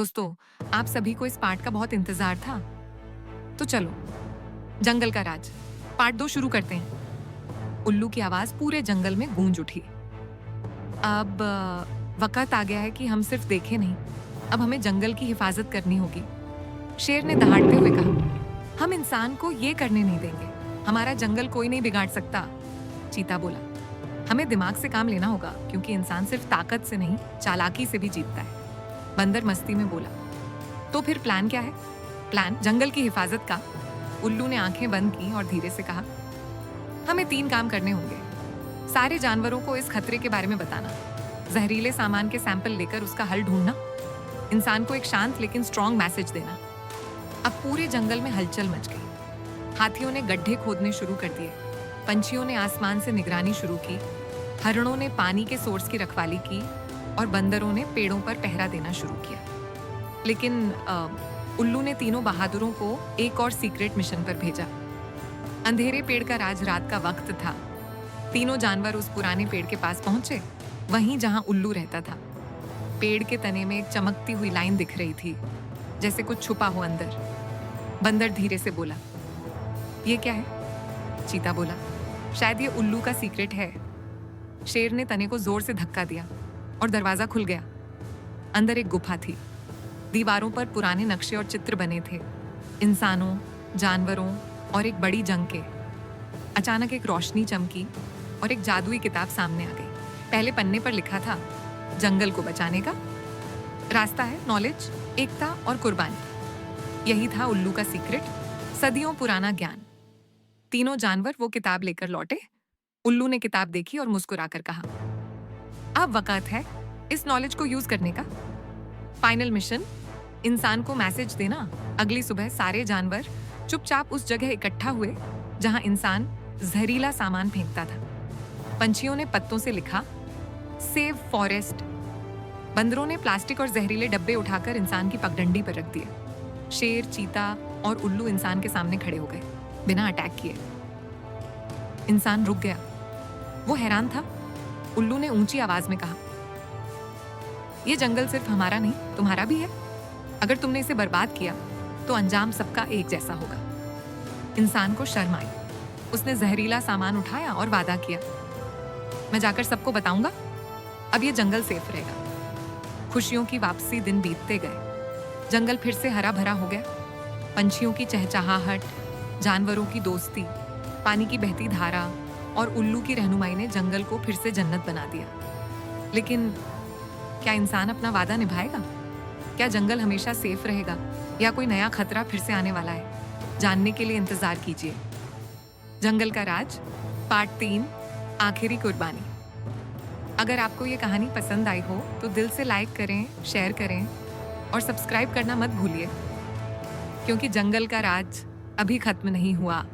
दोस्तों, आप सभी को इस पार्ट का बहुत इंतजार था। तो चलो, जंगल का राज पार्ट 2 शुरू करते हैं। उल्लू की आवाज पूरे जंगल में गूंज उठी। अब वक्त आ गया है कि हम सिर्फ देखें नहीं, अब हमें जंगल की हिफाजत करनी होगी। शेर ने दहाड़ते हुए कहा, हम इंसान को ये करने नहीं देंगे। हमारा जंगल कोई नहीं बिगाड़ सकता। चीता बोला, हमें दिमाग से काम लेना होगा, क्योंकि इंसान सिर्फ ताकत से नहीं, चालाकी से भी जीतता है। बंदर मस्ती में बोला, तो फिर प्लान क्या है? प्लान जंगल की हिफाजत का। उल्लू ने आंखें बंद की और धीरे से कहा, हमें 3 काम करने होंगे। सारे जानवरों को इस खतरे के बारे में बताना, जहरीले सामान के सैंपल लेकर उसका हल ढूंढना, इंसान को एक शांत लेकिन स्ट्रॉन्ग मैसेज देना। अब पूरे जंगल में हलचल मच गई। हाथियों ने गड्ढे खोदने शुरू कर दिए, पंछियों ने आसमान से निगरानी शुरू की, हरणों ने पानी के सोर्स की रखवाली की और बंदरों ने पेड़ों पर पहरा देना शुरू किया। लेकिन उल्लू ने तीनों बहादुरों को एक और सीक्रेट मिशन पर भेजा। अंधेरे पेड़ का राज रात का वक्त था। तीनों जानवर उस पुराने पेड़ के पास पहुंचे, वहीं जहां उल्लू रहता था। पेड़ के तने में एक चमकती हुई लाइन दिख रही थी, जैसे कुछ छुपा हो अंदर। बंदर धीरे से बोला, ये क्या है? चीता बोला, शायद ये उल्लू का सीक्रेट है। शेर ने तने को जोर से धक्का दिया और दरवाजा खुल गया। अंदर एक गुफा थी। दीवारों पर पुराने नक्शे और चित्र बने थे, इंसानों, जानवरों और एक बड़ी जंग के। अचानक एक रोशनी चमकी और एक जादुई किताब सामने आ गई। पहले पन्ने पर लिखा था, जंगल को बचाने का रास्ता है नॉलेज, एकता और कुर्बानी। यही था उल्लू का सीक्रेट, सदियों पुराना ज्ञान। तीनों जानवर वो किताब लेकर लौटे। उल्लू ने किताब देखी और मुस्कुराकर कहा, अब वक्त है इस नॉलेज को यूज करने का। फाइनल मिशन, इंसान को मैसेज देना। अगली सुबह सारे जानवर चुपचाप उस जगह इकट्ठा हुए जहां इंसान जहरीला सामान फेंकता था। पंछियों ने पत्तों से लिखा, सेव फॉरेस्ट। बंदरों ने प्लास्टिक और जहरीले डब्बे उठाकर इंसान की पगडंडी पर रख दिए। शेर, चीता और उल्लू इंसान के सामने खड़े हो गए, बिना अटैक किए। इंसान रुक गया, वो हैरान था। उल्लू ने ऊंची आवाज में कहा, ये जंगल सिर्फ हमारा नहीं, तुम्हारा भी है। अगर तुमने इसे बर्बाद किया तो अंजाम सबका एक जैसा होगा। इंसान को शर्म आई। उसने जहरीला सामान उठाया और वादा किया, मैं जाकर सबको बताऊंगा, अब ये जंगल सेफ रहेगा। खुशियों की वापसी दिन बीतते गए। जंगल फिर से हरा भरा हो गया। पंछियों की चहचहाहट, जानवरों की दोस्ती, पानी की बहती धारा और उल्लू की रहनुमाई ने जंगल को फिर से जन्नत बना दिया। लेकिन क्या इंसान अपना वादा निभाएगा? क्या जंगल हमेशा सेफ रहेगा या कोई नया खतरा फिर से आने वाला है? जानने के लिए इंतजार कीजिए। जंगल का राज पार्ट 3, आखिरी कुर्बानी। अगर आपको ये कहानी पसंद आई हो तो दिल से लाइक करें, शेयर करें और सब्सक्राइब करना मत भूलिए, क्योंकि जंगल का राज अभी खत्म नहीं हुआ।